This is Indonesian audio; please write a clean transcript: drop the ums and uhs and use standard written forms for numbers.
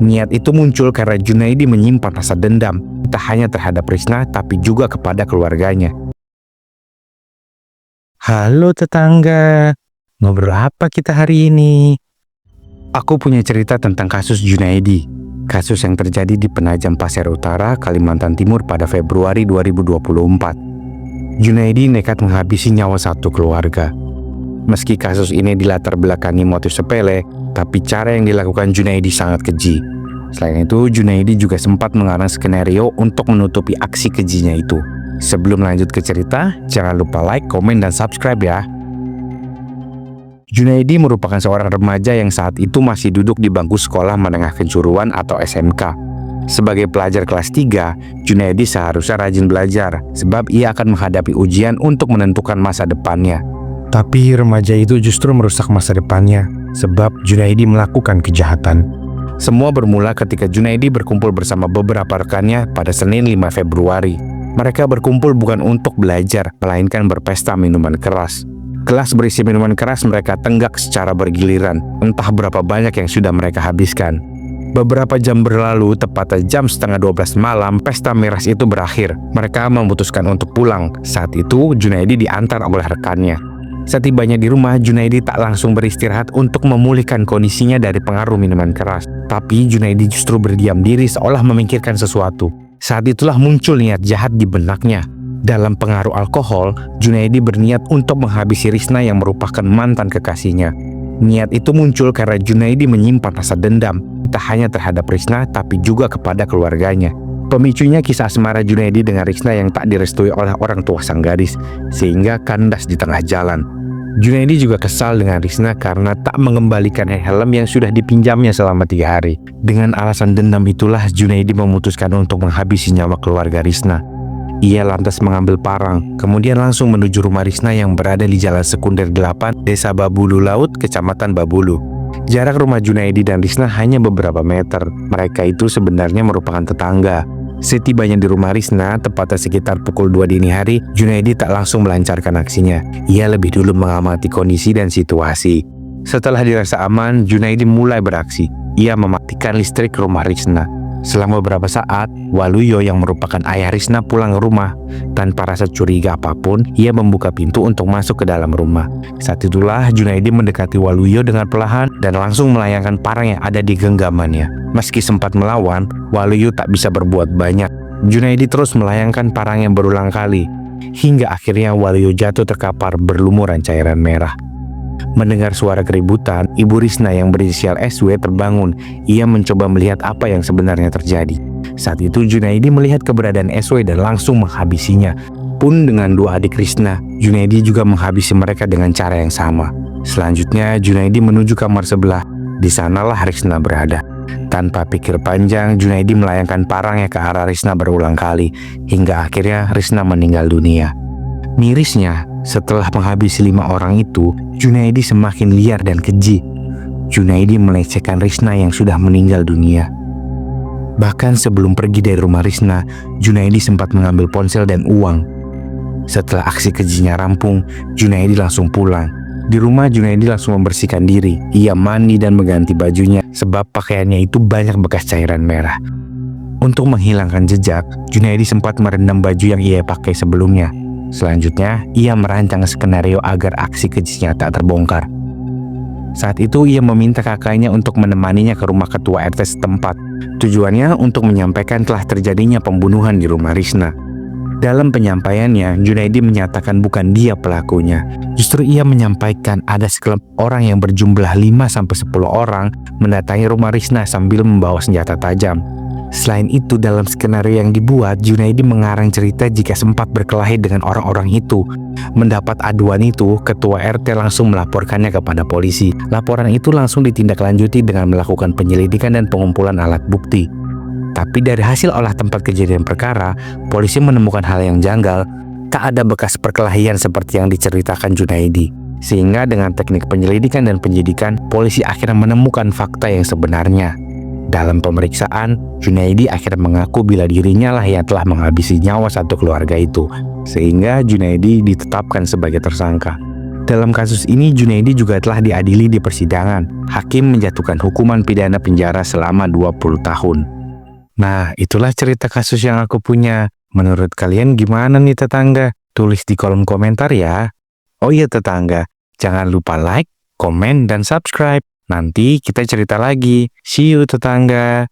Niat itu muncul karena Junaidi menyimpan rasa dendam, tak hanya terhadap Risna tapi juga kepada keluarganya. Halo tetangga, ngobrol apa kita hari ini? Aku punya cerita tentang kasus Junaidi. Kasus yang terjadi di Penajam Pasir Utara, Kalimantan Timur pada Februari 2024. Junaidi nekat menghabisi nyawa satu keluarga. Meski kasus ini dilatar belakangi motif sepele, tapi cara yang dilakukan Junaidi sangat keji. Selain itu, Junaidi juga sempat mengarang skenario untuk menutupi aksi kejinya itu. Sebelum lanjut ke cerita, jangan lupa like, komen, dan subscribe ya. Junaidi merupakan seorang remaja yang saat itu masih duduk di bangku sekolah menengah kejuruan atau SMK. Sebagai pelajar kelas 3, Junaidi seharusnya rajin belajar sebab ia akan menghadapi ujian untuk menentukan masa depannya. Tapi remaja itu justru merusak masa depannya sebab Junaidi melakukan kejahatan. Semua bermula ketika Junaidi berkumpul bersama beberapa rekannya pada Senin 5 Februari. Mereka berkumpul bukan untuk belajar, melainkan berpesta minuman keras. Gelas berisi minuman keras mereka tenggak secara bergiliran, entah berapa banyak yang sudah mereka habiskan. Beberapa jam berlalu, tepatnya jam setengah 12 malam, pesta miras itu berakhir. Mereka memutuskan untuk pulang. Saat itu, Junaidi diantar oleh rekannya. Setibanya di rumah, Junaidi tak langsung beristirahat untuk memulihkan kondisinya dari pengaruh minuman keras. Tapi Junaidi justru berdiam diri seolah memikirkan sesuatu. Saat itulah muncul niat jahat di benaknya. Dalam pengaruh alkohol, Junaidi berniat untuk menghabisi Risna yang merupakan mantan kekasihnya. Niat itu muncul karena Junaidi menyimpan rasa dendam, tak hanya terhadap Risna tapi juga kepada keluarganya. Pemicunya kisah asmara Junaidi dengan Risna yang tak direstui oleh orang tua sang gadis, sehingga kandas di tengah jalan. Junaidi juga kesal dengan Risna karena tak mengembalikan helm yang sudah dipinjamnya selama 3 hari. Dengan alasan dendam itulah Junaidi memutuskan untuk menghabisi nyawa keluarga Risna. Ia lantas mengambil parang, kemudian langsung menuju rumah Risna yang berada di Jalan Sekunder 8, Desa Babulu Laut, Kecamatan Babulu. Jarak rumah Junaidi dan Risna hanya beberapa meter. Mereka itu sebenarnya merupakan tetangga. Setibanya di rumah Risna, tepatnya sekitar pukul 2 dini hari, Junaidi tak langsung melancarkan aksinya. Ia lebih dulu mengamati kondisi dan situasi. Setelah dirasa aman, Junaidi mulai beraksi. Ia mematikan listrik rumah Risna. Selama beberapa saat, Waluyo yang merupakan ayah Risna pulang ke rumah. Tanpa rasa curiga apapun, ia membuka pintu untuk masuk ke dalam rumah. Saat itulah Junaidi mendekati Waluyo dengan perlahan dan langsung melayangkan parang yang ada di genggamannya. Meski sempat melawan, Waluyo tak bisa berbuat banyak. Junaidi terus melayangkan parangnya berulang kali, hingga akhirnya Waluyo jatuh terkapar berlumuran cairan merah. Mendengar suara keributan, ibu Risna yang berinisial SW terbangun. Ia mencoba melihat apa yang sebenarnya terjadi. Saat itu Junaidi melihat keberadaan SW dan langsung menghabisinya. Pun dengan 2 adik Risna, Junaidi juga menghabisi mereka dengan cara yang sama. Selanjutnya Junaidi menuju kamar sebelah. Di sanalah Risna berada. Tanpa pikir panjang, Junaidi melayangkan parangnya ke arah Risna berulang kali, hingga akhirnya Risna meninggal dunia. Mirisnya, setelah menghabisi 5 orang itu, Junaidi semakin liar dan keji. Junaidi melecehkan Risna yang sudah meninggal dunia. Bahkan sebelum pergi dari rumah Risna, Junaidi sempat mengambil ponsel dan uang. Setelah aksi kejinya rampung, Junaidi langsung pulang. Di rumah, Junaidi langsung membersihkan diri. Ia mandi dan mengganti bajunya sebab pakaiannya itu banyak bekas cairan merah. Untuk menghilangkan jejak, Junaidi sempat merendam baju yang ia pakai sebelumnya. Selanjutnya, ia merancang skenario agar aksi kejinya tak terbongkar. Saat itu, ia meminta kakaknya untuk menemaninya ke rumah ketua RT setempat. Tujuannya untuk menyampaikan telah terjadinya pembunuhan di rumah Risna. Dalam penyampaiannya, Junaidi menyatakan bukan dia pelakunya. Justru ia menyampaikan ada sekelompok orang yang berjumlah 5-10 orang mendatangi rumah Risna sambil membawa senjata tajam. Selain itu, dalam skenario yang dibuat, Junaidi mengarang cerita jika sempat berkelahi dengan orang-orang itu. Mendapat aduan itu, ketua RT langsung melaporkannya kepada polisi. Laporan itu langsung ditindaklanjuti dengan melakukan penyelidikan dan pengumpulan alat bukti. Tapi dari hasil olah tempat kejadian perkara, polisi menemukan hal yang janggal. Tak ada bekas perkelahian seperti yang diceritakan Junaidi. Sehingga dengan teknik penyelidikan dan penyidikan, polisi akhirnya menemukan fakta yang sebenarnya. Dalam pemeriksaan, Junaidi akhirnya mengaku bila dirinya lah yang telah menghabisi nyawa satu keluarga itu, sehingga Junaidi ditetapkan sebagai tersangka. Dalam kasus ini, Junaidi juga telah diadili di persidangan. Hakim menjatuhkan hukuman pidana penjara selama 20 tahun. Nah, itulah cerita kasus yang aku punya. Menurut kalian gimana nih tetangga? Tulis di kolom komentar ya. Oh iya tetangga, jangan lupa like, komen, dan subscribe. Nanti kita cerita lagi. See you tetangga.